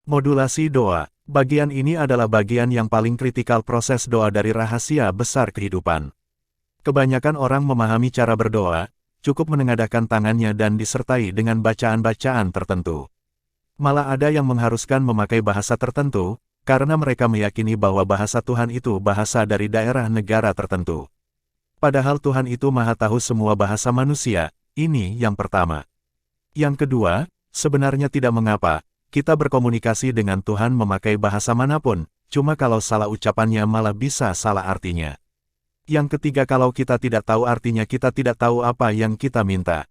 Modulasi doa. Bagian ini adalah bagian yang paling kritikal proses doa dari rahasia besar kehidupan. Kebanyakan orang memahami cara berdoa, cukup menengadahkan tangannya dan disertai dengan bacaan-bacaan tertentu. Malah ada yang mengharuskan memakai bahasa tertentu, karena mereka meyakini bahwa bahasa Tuhan itu bahasa dari daerah negara tertentu. Padahal Tuhan itu Maha Tahu semua bahasa manusia, ini yang pertama. Yang kedua, sebenarnya tidak mengapa, kita berkomunikasi dengan Tuhan memakai bahasa manapun, cuma kalau salah ucapannya malah bisa salah artinya. Yang ketiga, kalau kita tidak tahu artinya kita tidak tahu apa yang kita minta.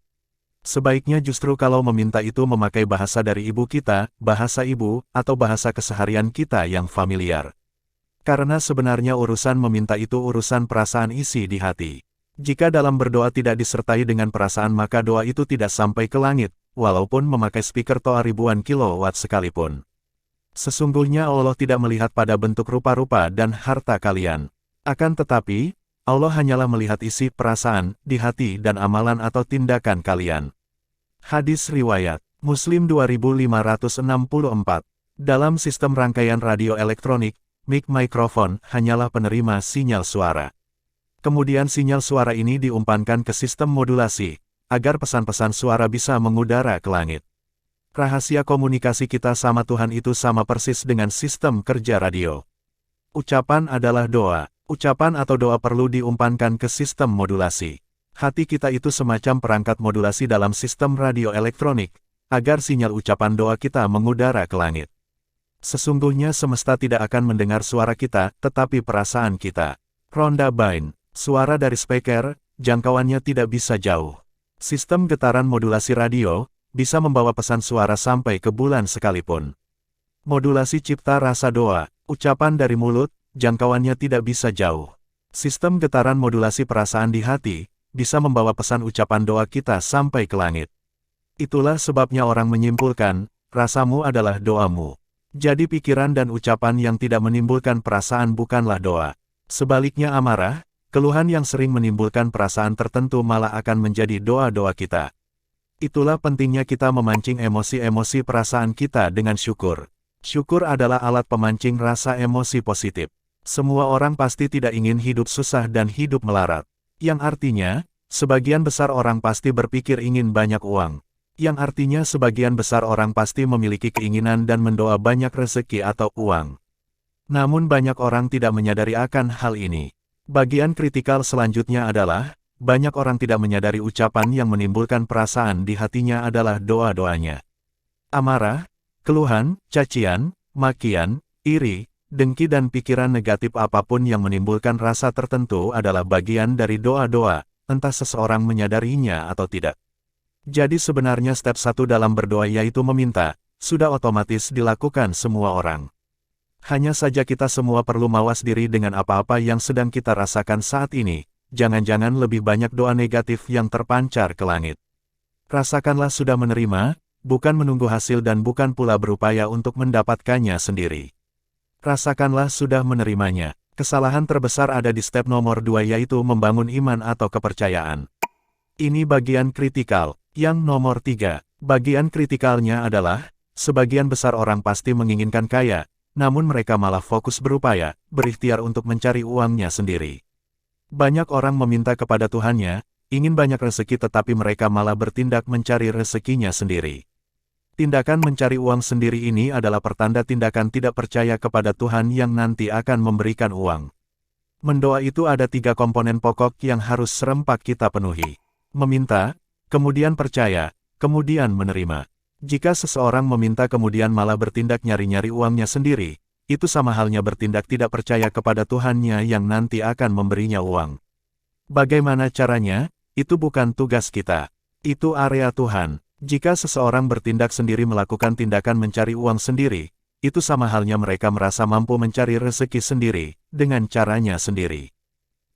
Sebaiknya justru kalau meminta itu memakai bahasa dari ibu kita, bahasa ibu, atau bahasa keseharian kita yang familiar. Karena sebenarnya urusan meminta itu urusan perasaan isi di hati. Jika dalam berdoa tidak disertai dengan perasaan maka doa itu tidak sampai ke langit, walaupun memakai speaker toa ribuan kilowatt sekalipun. Sesungguhnya Allah tidak melihat pada bentuk rupa-rupa dan harta kalian. Akan tetapi, Allah hanyalah melihat isi perasaan, di hati dan amalan atau tindakan kalian. Hadis riwayat Muslim 2564. Dalam sistem rangkaian radio elektronik, mic mikrofon hanyalah penerima sinyal suara. Kemudian sinyal suara ini diumpankan ke sistem modulasi, agar pesan-pesan suara bisa mengudara ke langit. Rahasia komunikasi kita sama Tuhan itu sama persis dengan sistem kerja radio. Ucapan adalah doa. Ucapan atau doa perlu diumpankan ke sistem modulasi. Hati kita itu semacam perangkat modulasi dalam sistem radio elektronik, agar sinyal ucapan doa kita mengudara ke langit. Sesungguhnya semesta tidak akan mendengar suara kita, tetapi perasaan kita. Rhonda Byrne, suara dari speaker, jangkauannya tidak bisa jauh. Sistem getaran modulasi radio, bisa membawa pesan suara sampai ke bulan sekalipun. Modulasi cipta rasa doa, ucapan dari mulut, jangkauannya tidak bisa jauh. Sistem getaran modulasi perasaan di hati, bisa membawa pesan ucapan doa kita sampai ke langit. Itulah sebabnya orang menyimpulkan, rasamu adalah doamu. Jadi pikiran dan ucapan yang tidak menimbulkan perasaan bukanlah doa. Sebaliknya amarah, keluhan yang sering menimbulkan perasaan tertentu malah akan menjadi doa-doa kita. Itulah pentingnya kita memancing emosi-emosi perasaan kita dengan syukur. Syukur adalah alat pemancing rasa emosi positif. Semua orang pasti tidak ingin hidup susah dan hidup melarat. Yang artinya, sebagian besar orang pasti berpikir ingin banyak uang. Yang artinya sebagian besar orang pasti memiliki keinginan dan mendoa banyak rezeki atau uang. Namun banyak orang tidak menyadari akan hal ini. Bagian kritikal selanjutnya adalah, banyak orang tidak menyadari ucapan yang menimbulkan perasaan di hatinya adalah doa-doanya. Amarah, keluhan, cacian, makian, iri, dengki dan pikiran negatif apapun yang menimbulkan rasa tertentu adalah bagian dari doa-doa, entah seseorang menyadarinya atau tidak. Jadi sebenarnya step 1 dalam berdoa yaitu meminta, sudah otomatis dilakukan semua orang. Hanya saja kita semua perlu mawas diri dengan apa-apa yang sedang kita rasakan saat ini, jangan-jangan lebih banyak doa negatif yang terpancar ke langit. Rasakanlah sudah menerima, bukan menunggu hasil dan bukan pula berupaya untuk mendapatkannya sendiri. Rasakanlah sudah menerimanya. Kesalahan terbesar ada di step nomor 2 yaitu membangun iman atau kepercayaan. Ini bagian kritikal. Yang nomor 3, bagian kritikalnya adalah, sebagian besar orang pasti menginginkan kaya, namun mereka malah fokus berupaya, berikhtiar untuk mencari uangnya sendiri. Banyak orang meminta kepada Tuhannya, ingin banyak rezeki tetapi mereka malah bertindak mencari rezekinya sendiri. Tindakan mencari uang sendiri ini adalah pertanda tindakan tidak percaya kepada Tuhan yang nanti akan memberikan uang. Mendoa itu ada 3 komponen pokok yang harus serempak kita penuhi. Meminta, kemudian percaya, kemudian menerima. Jika seseorang meminta kemudian malah bertindak nyari-nyari uangnya sendiri, itu sama halnya bertindak tidak percaya kepada Tuhannya yang nanti akan memberinya uang. Bagaimana caranya? Itu bukan tugas kita. Itu area Tuhan. Jika seseorang bertindak sendiri melakukan tindakan mencari uang sendiri, itu sama halnya mereka merasa mampu mencari rezeki sendiri, dengan caranya sendiri.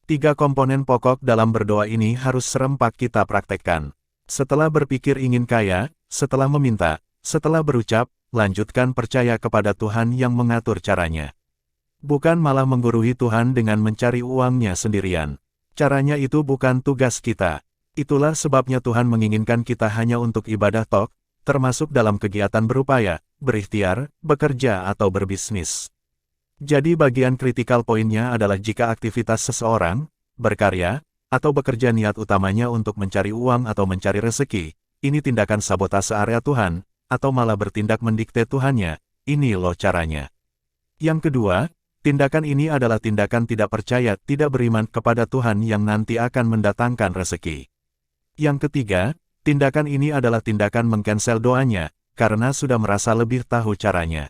3 komponen pokok dalam berdoa ini harus serempak kita praktekkan. Setelah berpikir ingin kaya, setelah meminta, setelah berucap, lanjutkan percaya kepada Tuhan yang mengatur caranya. Bukan malah menggurui Tuhan dengan mencari uangnya sendirian. Caranya itu bukan tugas kita. Itulah sebabnya Tuhan menginginkan kita hanya untuk ibadah tok, termasuk dalam kegiatan berupaya, berikhtiar, bekerja atau berbisnis. Jadi bagian kritikal poinnya adalah jika aktivitas seseorang, berkarya, atau bekerja niat utamanya untuk mencari uang atau mencari rezeki, ini tindakan sabotase area Tuhan, atau malah bertindak mendikte Tuhannya, ini loh caranya. Yang kedua, tindakan ini adalah tindakan tidak percaya, tidak beriman kepada Tuhan yang nanti akan mendatangkan rezeki. Yang ketiga, tindakan ini adalah tindakan mengcancel doanya, karena sudah merasa lebih tahu caranya.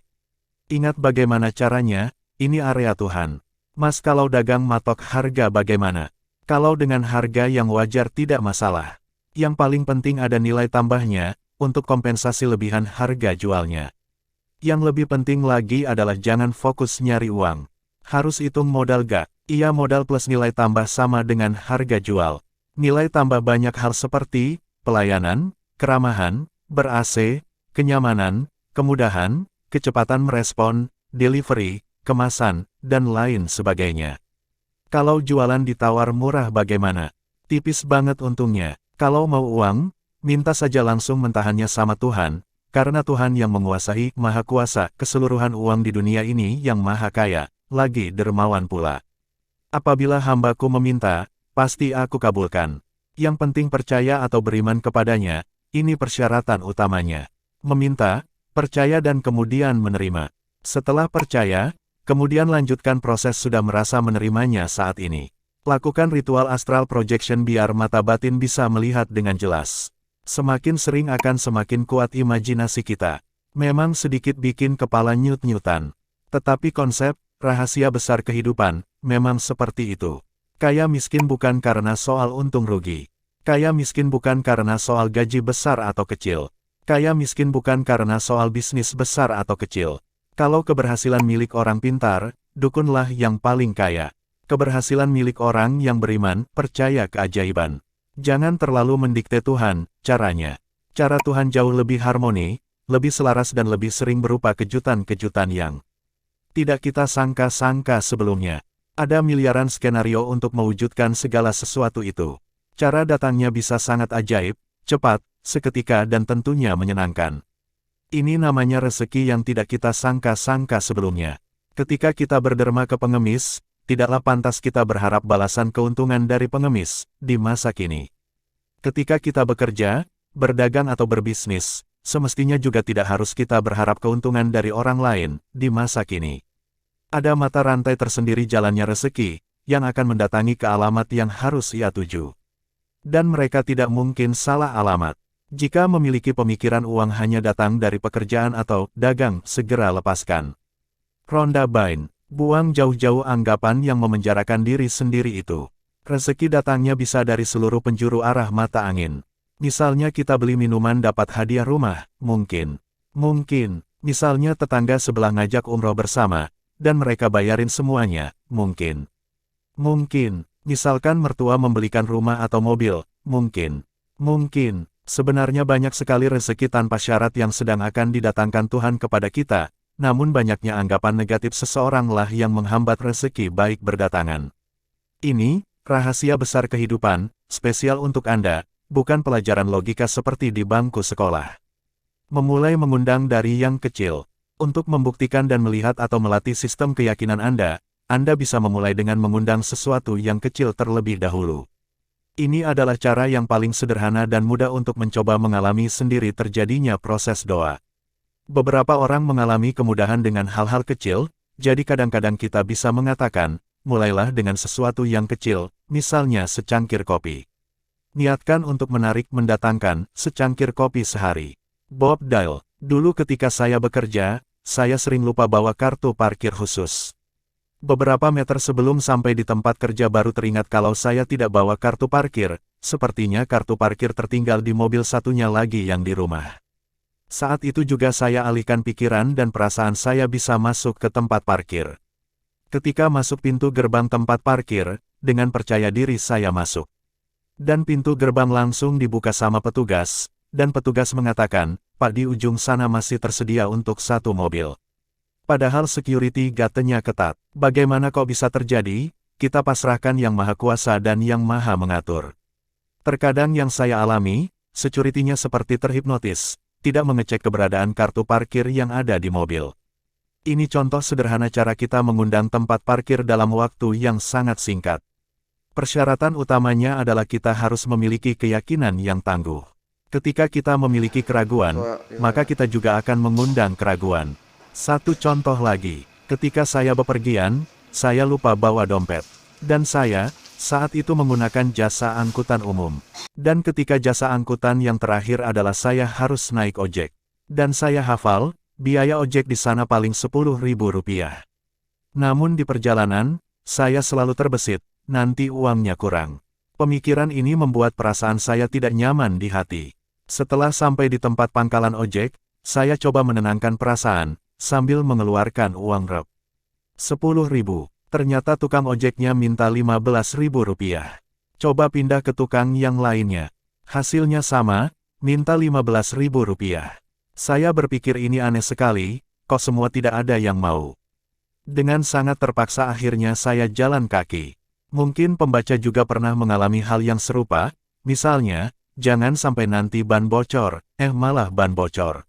Ingat bagaimana caranya, ini area Tuhan. Mas, kalau dagang matok harga bagaimana? Kalau dengan harga yang wajar tidak masalah. Yang paling penting ada nilai tambahnya, untuk kompensasi lebihan harga jualnya. Yang lebih penting lagi adalah jangan fokus nyari uang. Harus hitung modal gak? Iya, modal plus nilai tambah sama dengan harga jual. Nilai tambah banyak hal seperti pelayanan, keramahan, ber-AC, kenyamanan, kemudahan, kecepatan merespon, delivery, kemasan, dan lain sebagainya. Kalau jualan ditawar murah bagaimana? Tipis banget untungnya. Kalau mau uang, minta saja langsung mentahannya sama Tuhan. Karena Tuhan yang menguasai, maha kuasa, keseluruhan uang di dunia ini yang maha kaya, lagi dermawan pula. Apabila hambaku meminta, pasti aku kabulkan. Yang penting percaya atau beriman kepadanya, ini persyaratan utamanya. Meminta, percaya dan kemudian menerima. Setelah percaya, kemudian lanjutkan proses sudah merasa menerimanya saat ini. Lakukan ritual astral projection biar mata batin bisa melihat dengan jelas. Semakin sering akan semakin kuat imajinasi kita. Memang sedikit bikin kepala nyut-nyutan. Tetapi konsep, rahasia besar kehidupan, memang seperti itu. Kaya miskin bukan karena soal untung rugi. Kaya miskin bukan karena soal gaji besar atau kecil. Kaya miskin bukan karena soal bisnis besar atau kecil. Kalau keberhasilan milik orang pintar, dukunlah yang paling kaya. Keberhasilan milik orang yang beriman, percaya keajaiban. Jangan terlalu mendikte Tuhan, caranya. Cara Tuhan jauh lebih harmoni, lebih selaras dan lebih sering berupa kejutan-kejutan yang tidak kita sangka-sangka sebelumnya. Ada miliaran skenario untuk mewujudkan segala sesuatu itu. Cara datangnya bisa sangat ajaib, cepat, seketika dan tentunya menyenangkan. Ini namanya rezeki yang tidak kita sangka-sangka sebelumnya. Ketika kita berderma ke pengemis, tidaklah pantas kita berharap balasan keuntungan dari pengemis di masa kini. Ketika kita bekerja, berdagang atau berbisnis, semestinya juga tidak harus kita berharap keuntungan dari orang lain di masa kini. Ada mata rantai tersendiri jalannya rezeki, yang akan mendatangi ke alamat yang harus ia tuju. Dan mereka tidak mungkin salah alamat. Jika memiliki pemikiran uang hanya datang dari pekerjaan atau dagang, segera lepaskan. Rhonda Byrne. Buang jauh-jauh anggapan yang memenjarakan diri sendiri itu. Rezeki datangnya bisa dari seluruh penjuru arah mata angin. Misalnya kita beli minuman dapat hadiah rumah, mungkin. Mungkin, misalnya tetangga sebelah ngajak umroh bersama, dan mereka bayarin semuanya, mungkin. Mungkin, misalkan mertua membelikan rumah atau mobil, mungkin. Mungkin, sebenarnya banyak sekali rezeki tanpa syarat yang sedang akan didatangkan Tuhan kepada kita. Namun banyaknya anggapan negatif seseoranglah yang menghambat rezeki baik berdatangan. Ini, rahasia besar kehidupan, spesial untuk Anda, bukan pelajaran logika seperti di bangku sekolah. Memulai mengundang dari yang kecil. Untuk membuktikan dan melihat atau melatih sistem keyakinan Anda bisa memulai dengan mengundang sesuatu yang kecil terlebih dahulu. Ini adalah cara yang paling sederhana dan mudah untuk mencoba mengalami sendiri terjadinya proses doa. Beberapa orang mengalami kemudahan dengan hal-hal kecil, jadi kadang-kadang kita bisa mengatakan, mulailah dengan sesuatu yang kecil, misalnya secangkir kopi. Niatkan untuk mendatangkan secangkir kopi sehari. Bob Dyle. Dulu ketika saya bekerja, saya sering lupa bawa kartu parkir khusus. Beberapa meter sebelum sampai di tempat kerja baru teringat kalau saya tidak bawa kartu parkir, sepertinya kartu parkir tertinggal di mobil satunya lagi yang di rumah. Saat itu juga saya alihkan pikiran dan perasaan saya bisa masuk ke tempat parkir. Ketika masuk pintu gerbang tempat parkir, dengan percaya diri saya masuk. Dan pintu gerbang langsung dibuka sama petugas, dan petugas mengatakan, "Pak, di ujung sana masih tersedia untuk satu mobil." Padahal security gate-nya ketat. Bagaimana kok bisa terjadi? Kita pasrahkan yang maha kuasa dan yang maha mengatur. Terkadang yang saya alami, security-nya seperti terhipnotis. tidak mengecek keberadaan kartu parkir yang ada di mobil. Ini contoh sederhana cara kita mengundang tempat parkir dalam waktu yang sangat singkat. Persyaratan utamanya adalah kita harus memiliki keyakinan yang tangguh. Ketika kita memiliki keraguan, maka kita juga akan mengundang keraguan. Satu contoh lagi, ketika saya bepergian, saya lupa bawa dompet. Dan saya, saat itu menggunakan jasa angkutan umum. Dan ketika jasa angkutan yang terakhir adalah saya harus naik ojek. Dan saya hafal, biaya ojek di sana paling Rp10.000. Namun di perjalanan, saya selalu terbesit, nanti uangnya kurang. Pemikiran ini membuat perasaan saya tidak nyaman di hati. Setelah sampai di tempat pangkalan ojek, saya coba menenangkan perasaan, sambil mengeluarkan uang rep. 10.000. Ternyata tukang ojeknya minta Rp15.000. Coba pindah ke tukang yang lainnya. Hasilnya sama, minta Rp15.000. Saya berpikir ini aneh sekali, kok semua tidak ada yang mau. Dengan sangat terpaksa akhirnya saya jalan kaki. Mungkin pembaca juga pernah mengalami hal yang serupa, misalnya, jangan sampai nanti ban bocor, malah ban bocor.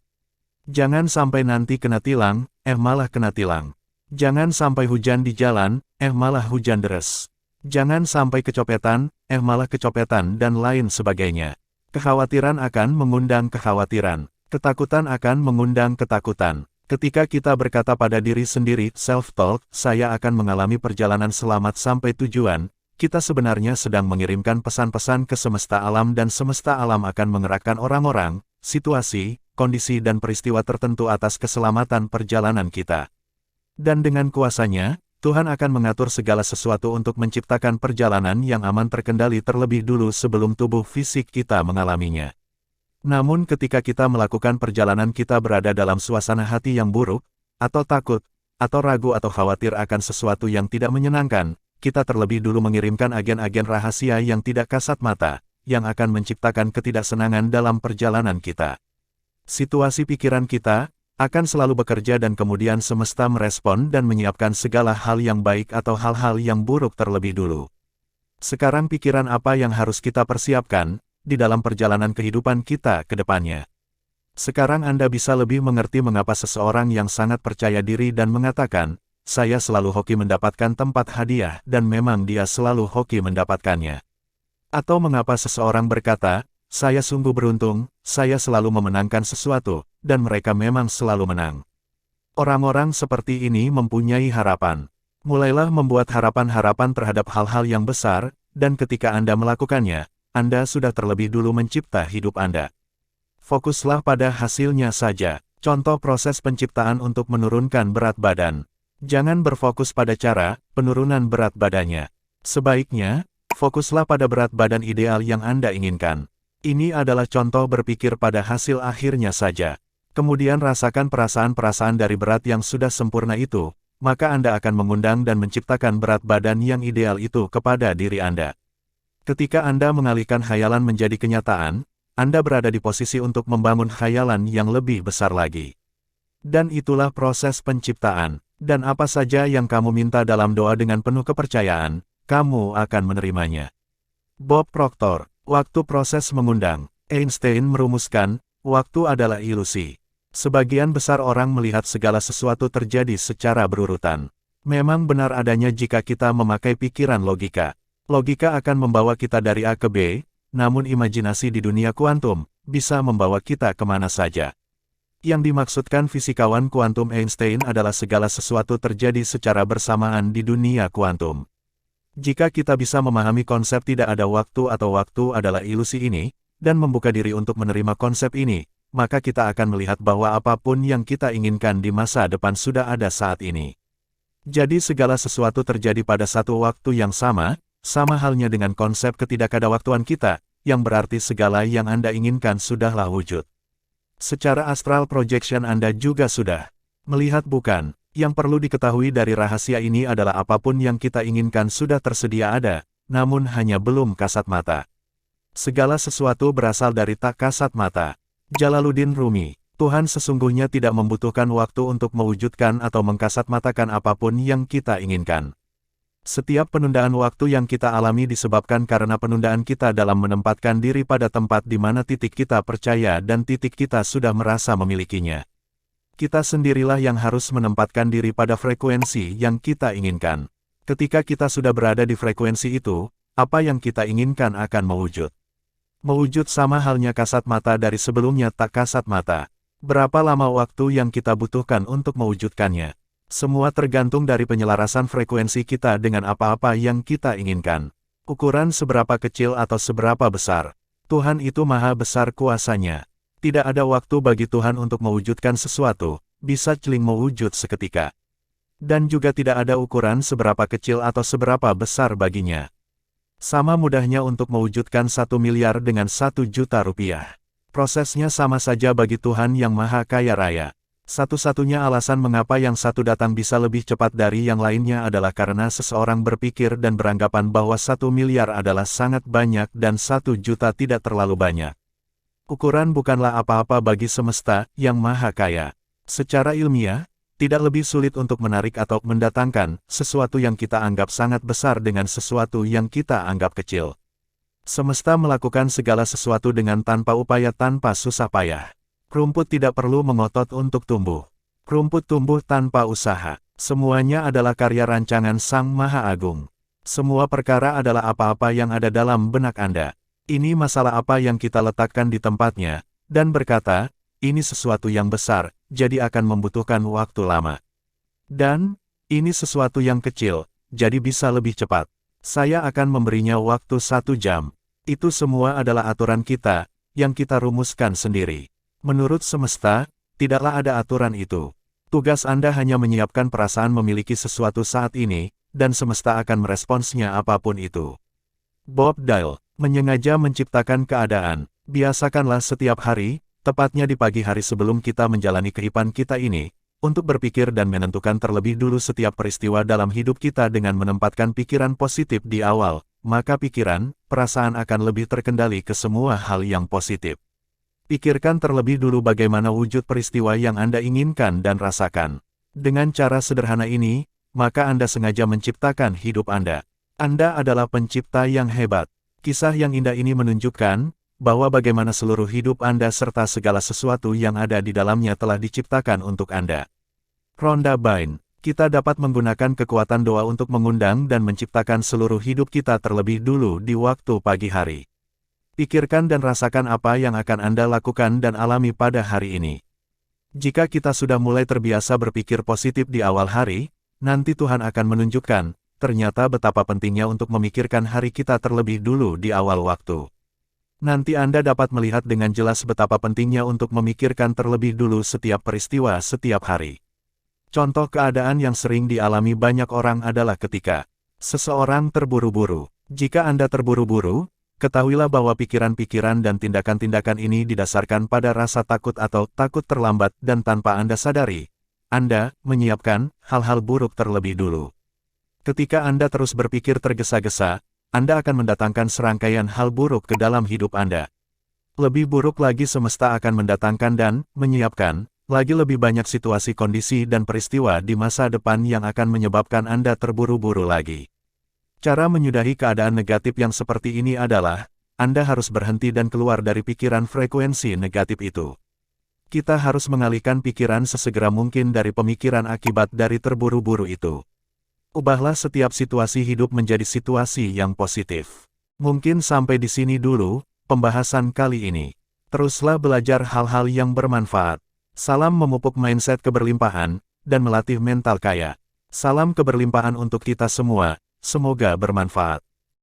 Jangan sampai nanti kena tilang, malah kena tilang. Jangan sampai hujan di jalan, malah hujan deres. Jangan sampai kecopetan, malah kecopetan dan lain sebagainya. Kekhawatiran akan mengundang kekhawatiran. Ketakutan akan mengundang ketakutan. Ketika kita berkata pada diri sendiri, self-talk, saya akan mengalami perjalanan selamat sampai tujuan, kita sebenarnya sedang mengirimkan pesan-pesan ke semesta alam dan semesta alam akan mengerahkan orang-orang, situasi, kondisi dan peristiwa tertentu atas keselamatan perjalanan kita. Dan dengan kuasanya, Tuhan akan mengatur segala sesuatu untuk menciptakan perjalanan yang aman terkendali terlebih dulu sebelum tubuh fisik kita mengalaminya. Namun ketika kita melakukan perjalanan kita berada dalam suasana hati yang buruk, atau takut, atau ragu atau khawatir akan sesuatu yang tidak menyenangkan, kita terlebih dulu mengirimkan agen-agen rahasia yang tidak kasat mata, yang akan menciptakan ketidaksenangan dalam perjalanan kita. Situasi pikiran kita akan selalu bekerja dan kemudian semesta merespon dan menyiapkan segala hal yang baik atau hal-hal yang buruk terlebih dulu. Sekarang pikiran apa yang harus kita persiapkan di dalam perjalanan kehidupan kita ke depannya? Sekarang Anda bisa lebih mengerti mengapa seseorang yang sangat percaya diri dan mengatakan, saya selalu hoki mendapatkan tempat hadiah dan memang dia selalu hoki mendapatkannya. Atau mengapa seseorang berkata, saya sungguh beruntung, saya selalu memenangkan sesuatu, dan mereka memang selalu menang. Orang-orang seperti ini mempunyai harapan. Mulailah membuat harapan-harapan terhadap hal-hal yang besar, dan ketika Anda melakukannya, Anda sudah terlebih dulu mencipta hidup Anda. Fokuslah pada hasilnya saja. Contoh proses penciptaan untuk menurunkan berat badan. Jangan berfokus pada cara penurunan berat badannya. Sebaiknya, fokuslah pada berat badan ideal yang Anda inginkan. Ini adalah contoh berpikir pada hasil akhirnya saja. Kemudian rasakan perasaan-perasaan dari berat yang sudah sempurna itu, maka Anda akan mengundang dan menciptakan berat badan yang ideal itu kepada diri Anda. Ketika Anda mengalihkan khayalan menjadi kenyataan, Anda berada di posisi untuk membangun khayalan yang lebih besar lagi. Dan itulah proses penciptaan. Dan apa saja yang kamu minta dalam doa dengan penuh kepercayaan, kamu akan menerimanya. Bob Proctor, waktu proses mengundang. Einstein merumuskan, waktu adalah ilusi. Sebagian besar orang melihat segala sesuatu terjadi secara berurutan. Memang benar adanya jika kita memakai pikiran logika. Logika akan membawa kita dari A ke B, namun imajinasi di dunia kuantum bisa membawa kita kemana saja. Yang dimaksudkan fisikawan kuantum Einstein adalah segala sesuatu terjadi secara bersamaan di dunia kuantum. Jika kita bisa memahami konsep tidak ada waktu atau waktu adalah ilusi ini, dan membuka diri untuk menerima konsep ini, maka kita akan melihat bahwa apapun yang kita inginkan di masa depan sudah ada saat ini. Jadi segala sesuatu terjadi pada satu waktu yang sama halnya dengan konsep ketidakadawaktuan kita, yang berarti segala yang Anda inginkan sudahlah wujud. Secara astral projection Anda juga sudah melihat bukan? Yang perlu diketahui dari rahasia ini adalah apapun yang kita inginkan sudah tersedia ada, namun hanya belum kasat mata. Segala sesuatu berasal dari tak kasat mata. Jalaluddin Rumi, Tuhan sesungguhnya tidak membutuhkan waktu untuk mewujudkan atau mengkasatmatakan apapun yang kita inginkan. Setiap penundaan waktu yang kita alami disebabkan karena penundaan kita dalam menempatkan diri pada tempat di mana titik kita percaya dan titik kita sudah merasa memilikinya. Kita sendirilah yang harus menempatkan diri pada frekuensi yang kita inginkan. Ketika kita sudah berada di frekuensi itu, apa yang kita inginkan akan mewujud. Mewujud sama halnya kasat mata dari sebelumnya tak kasat mata. Berapa lama waktu yang kita butuhkan untuk mewujudkannya? Semua tergantung dari penyelarasan frekuensi kita dengan apa-apa yang kita inginkan. Ukuran seberapa kecil atau seberapa besar. Tuhan itu maha besar kuasanya. Tidak ada waktu bagi Tuhan untuk mewujudkan sesuatu, bisa celing mewujud seketika. Dan juga tidak ada ukuran seberapa kecil atau seberapa besar baginya. Sama mudahnya untuk mewujudkan 1 miliar dengan 1 juta rupiah. Prosesnya sama saja bagi Tuhan yang maha kaya raya. Satu-satunya alasan mengapa yang satu datang bisa lebih cepat dari yang lainnya adalah karena seseorang berpikir dan beranggapan bahwa 1 miliar adalah sangat banyak dan 1 juta tidak terlalu banyak. Ukuran bukanlah apa-apa bagi semesta yang maha kaya. Secara ilmiah, tidak lebih sulit untuk menarik atau mendatangkan sesuatu yang kita anggap sangat besar dengan sesuatu yang kita anggap kecil. Semesta melakukan segala sesuatu dengan tanpa upaya, tanpa susah payah. Rumput tidak perlu mengotot untuk tumbuh. Rumput tumbuh tanpa usaha. Semuanya adalah karya rancangan Sang Maha Agung. Semua perkara adalah apa-apa yang ada dalam benak Anda. Ini masalah apa yang kita letakkan di tempatnya, dan berkata, ini sesuatu yang besar, jadi akan membutuhkan waktu lama. Dan, ini sesuatu yang kecil, jadi bisa lebih cepat. Saya akan memberinya waktu 1 jam. Itu semua adalah aturan kita, yang kita rumuskan sendiri. Menurut semesta, tidaklah ada aturan itu. Tugas Anda hanya menyiapkan perasaan memiliki sesuatu saat ini, dan semesta akan meresponsnya apapun itu. Bob Dylan, menyengaja menciptakan keadaan. Biasakanlah setiap hari, tepatnya di pagi hari sebelum kita menjalani kehidupan kita ini, untuk berpikir dan menentukan terlebih dulu setiap peristiwa dalam hidup kita dengan menempatkan pikiran positif di awal, maka pikiran, perasaan akan lebih terkendali ke semua hal yang positif. Pikirkan terlebih dulu bagaimana wujud peristiwa yang Anda inginkan dan rasakan. Dengan cara sederhana ini, maka Anda sengaja menciptakan hidup Anda. Anda adalah pencipta yang hebat. Kisah yang indah ini menunjukkan bahwa bagaimana seluruh hidup Anda serta segala sesuatu yang ada di dalamnya telah diciptakan untuk Anda. Rhonda Byrne, kita dapat menggunakan kekuatan doa untuk mengundang dan menciptakan seluruh hidup kita terlebih dulu di waktu pagi hari. Pikirkan dan rasakan apa yang akan Anda lakukan dan alami pada hari ini. Jika kita sudah mulai terbiasa berpikir positif di awal hari, nanti Tuhan akan menunjukkan, ternyata betapa pentingnya untuk memikirkan hari kita terlebih dulu di awal waktu. Nanti Anda dapat melihat dengan jelas betapa pentingnya untuk memikirkan terlebih dulu setiap peristiwa setiap hari. Contoh keadaan yang sering dialami banyak orang adalah ketika seseorang terburu-buru. Jika Anda terburu-buru, ketahuilah bahwa pikiran-pikiran dan tindakan-tindakan ini didasarkan pada rasa takut atau takut terlambat dan tanpa Anda sadari, Anda menyiapkan hal-hal buruk terlebih dulu. Ketika Anda terus berpikir tergesa-gesa, Anda akan mendatangkan serangkaian hal buruk ke dalam hidup Anda. Lebih buruk lagi semesta akan mendatangkan dan menyiapkan lagi lebih banyak situasi, kondisi dan peristiwa di masa depan yang akan menyebabkan Anda terburu-buru lagi. Cara menyudahi keadaan negatif yang seperti ini adalah, Anda harus berhenti dan keluar dari pikiran frekuensi negatif itu. Kita harus mengalihkan pikiran sesegera mungkin dari pemikiran akibat dari terburu-buru itu. Ubahlah setiap situasi hidup menjadi situasi yang positif. Mungkin sampai di sini dulu pembahasan kali ini. Teruslah belajar hal-hal yang bermanfaat. Salam memupuk mindset keberlimpahan dan melatih mental kaya. Salam keberlimpahan untuk kita semua, semoga bermanfaat.